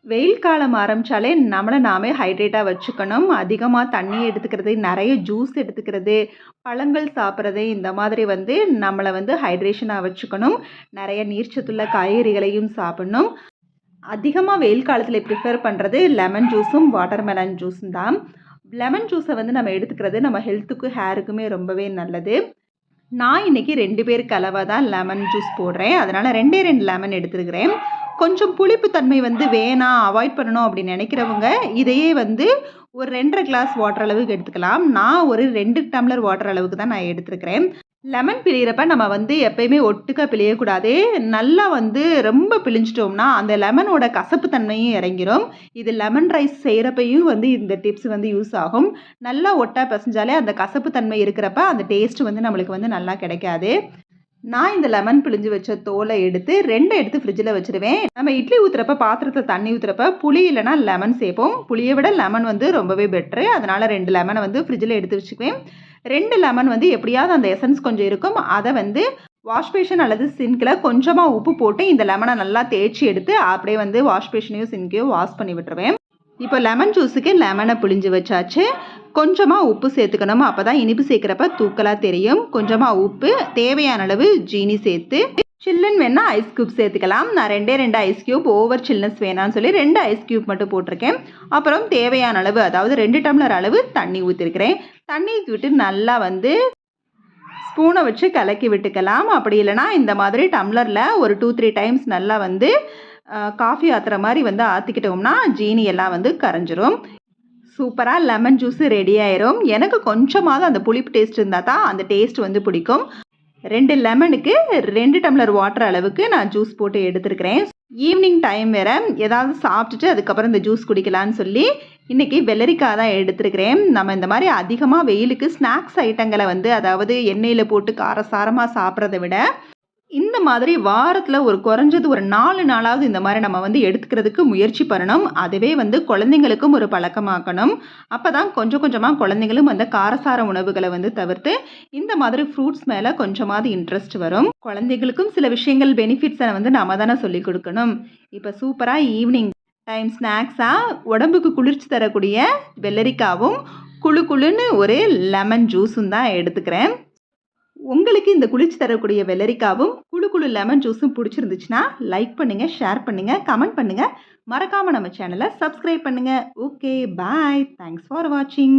வெயில் காலம் ஆரம்பிச்சாலே நம்மள நாமே ஹைட்ரேட்டா வச்சுக்கணும். அதிகமா தண்ணி எடுத்துக்கிறது, நெறைய ஜூஸ் எடுத்துக்கிறது, பழங்கள் சாப்பிடுறது இந்த மாதிரி வந்து நம்மள வந்து ஹைட்ரேஷனா வச்சுக்கணும். நெறைய நீர்ச்சத்துள்ள காய்கறிகளையும் சாப்பிடணும். அதிகமா வெயில் காலத்தில ப்ரிஃபர் பண்றது லெமன் ஜூஸும், வாட்டர்மெலன் ஜூஸும் தான். லெமன் ஜூஸ வந்து நம்ம எடுத்துக்கிறது நம்ம ஹெல்த்துக்கும், ஹேருக்குமே ரொம்பவே நல்லது. நான் இன்னைக்கு 2 பேருக்கு அளவா தான் லெமன் ஜூஸ் போடுறேன். அதனால 2டே 2 லெமன் எடுத்துருக்கிறேன். கொஞ்சம் புளிப்பு தன்மை வந்து வேணாம், அவாய்ட் பண்ணணும் அப்படின்னு நினைக்கிறவங்க, இதையே வந்து ஒரு 2 1/2 கிளாஸ் வாட்டர் அளவுக்கு எடுத்துக்கலாம். நான் ஒரு 2 டம்ளர் வாட்டர் அளவுக்கு தான் நான் எடுத்துருக்கிறேன். லெமன் பிழியிறப்ப நம்ம வந்து எப்பயுமே ஒட்டுக்கா பிழியக்கூடாது. நல்லா வந்து ரொம்ப பிழிஞ்சிட்டோம்னா, அந்த லெமனோட கசப்பு தன்மையும் இறங்கிரும். இது லெமன் ரைஸ் செய்றப்பயும் வந்து இந்த டிப்ஸ் வந்து யூஸ் ஆகும். நல்லா ஒட்டா பெசஞ்சாலே அந்த கசப்பு தன்மை இருக்கிறப்ப, அந்த டேஸ்ட் வந்து நம்மளுக்கு வந்து நல்லா கிடைக்காது. நான் இந்த லெமன் பிழிஞ்சு வச்ச தோல எடுத்து 2 எடுத்து ஃப்ரிட்ஜில வச்சுருவேன். நம்ம இட்லி ஊத்துறப்ப, பாத்திரத்தில தண்ணி ஊத்துறப்ப புளி இல்லன்னா லெமன் சேர்ப்போம். புளிய விட லெமன் வந்து ரொம்பவே பெட்டரு. அதனால 2 லெமன வந்து ஃப்ரிட்ஜில எடுத்து வச்சுக்குவேன். 2 லெமன் வந்து எப்படியாவது அந்த எசன்ஸ் கொஞ்சம் இருக்கும். அத வந்து வாஷ் பேஷன் அல்லது சிங்க்ல கொஞ்சமா உப்பு போட்டு இந்த லெமன நல்லா தேய்ச்சு எடுத்து அப்படியே வந்து வாஷ் பேஷனையும், சிங்க்கையும் வாஷ் பண்ணி விட்டுருவேன். இப்போ லெமன் ஜூஸுக்கு லெமனை புழிஞ்சு வச்சாச்சு. கொஞ்சமாக உப்பு சேர்த்துக்கணும். அப்போ தான் இனிப்பு சேர்க்குறப்ப தூக்கலாக தெரியும். கொஞ்சமாக உப்பு, தேவையான அளவு ஜீனி சேர்த்து சில்லுன்னு வேணால் ஐஸ் க்யூப் சேர்த்துக்கலாம். நான் 2 ஐஸ் க்யூப், ஓவர் சில்னஸ் வேணான்னு சொல்லி 2 ஐஸ் க்யூப் மட்டும் போட்டிருக்கேன். அப்புறம் தேவையான அளவு, அதாவது 2 டம்ளர் அளவு தண்ணி ஊற்றிருக்கிறேன். தண்ணி விட்டு நல்லா வந்து ஸ்பூனை வச்சு கலக்கி விட்டுக்கலாம். அப்படி இல்லைனா இந்த மாதிரி டம்ளரில் ஒரு 2-3 டைம்ஸ் நல்லா வந்து காஃபி ஆற்றுற மாதிரி வந்து ஆற்றிக்கிட்டோம்னா ஜீனி எல்லாம் வந்து கரைஞ்சிரும். சூப்பராக லெமன் ஜூஸு ரெடி ஆயிரும். எனக்கு கொஞ்சமாவது அந்த புளிப்பு டேஸ்ட் இருந்தால் தான் அந்த டேஸ்ட் வந்து பிடிக்கும். 2 லெமனுக்கு 2 டம்ளர் வாட்டர் அளவுக்கு நான் ஜூஸ் போட்டு எடுத்துருக்கிறேன். ஈவினிங் டைம் வேறு ஏதாவது சாப்பிட்டுட்டு அதுக்கப்புறம் இந்த ஜூஸ் குடிக்கலான்னு சொல்லி இன்றைக்கி வெள்ளரிக்காய் தான் எடுத்துருக்கிறேன். நம்ம இந்த மாதிரி அதிகமாக வெயிலுக்கு ஸ்நாக்ஸ் ஐட்டங்களை வந்து அதாவது எண்ணெயில் போட்டு காரசாரமாக சாப்பிட்றத விட இந்த மாதிரி வாரத்தில் ஒரு குறைஞ்சது ஒரு 4 நாளாவது இந்த மாதிரி நம்ம வந்து எடுத்துக்கிறதுக்கு முயற்சி பண்ணணும். அதுவே வந்து குழந்தைங்களுக்கும் ஒரு பழக்கமாக்கணும். அப்போ தான் கொஞ்சம் கொஞ்சமாக குழந்தைங்களும் அந்த காரசார உணவுகளை வந்து தவிர்த்து இந்த மாதிரி ஃப்ரூட்ஸ் மேலே கொஞ்சமாவது இன்ட்ரெஸ்ட் வரும். குழந்தைகளுக்கும் சில விஷயங்கள் பெனிஃபிட்ஸை வந்து நம்ம தானே சொல்லிக் கொடுக்கணும். இப்போ சூப்பராக ஈவினிங் டைம் ஸ்நாக்ஸாக உடம்புக்கு குளிர்ச்சி தரக்கூடிய வெள்ளரிக்காவும் குழு குழுன்னு ஒரு லெமன் ஜூஸும் தான் எடுத்துக்கிறேன். உங்களுக்கு இந்த குளிர்ச்சி தரக்கூடிய வெள்ளரிக்காவும் குழு குழு லெமன் ஜூஸும் பிடிச்சிருந்துச்சுன்னா லைக் பண்ணுங்கள், ஷேர் பண்ணுங்கள், கமெண்ட் பண்ணுங்கள். மறக்காமல் நம்ம சேனலை சப்ஸ்கிரைப் பண்ணுங்கள். Okay, bye. தேங்க்ஸ் ஃபார் வாட்சிங்.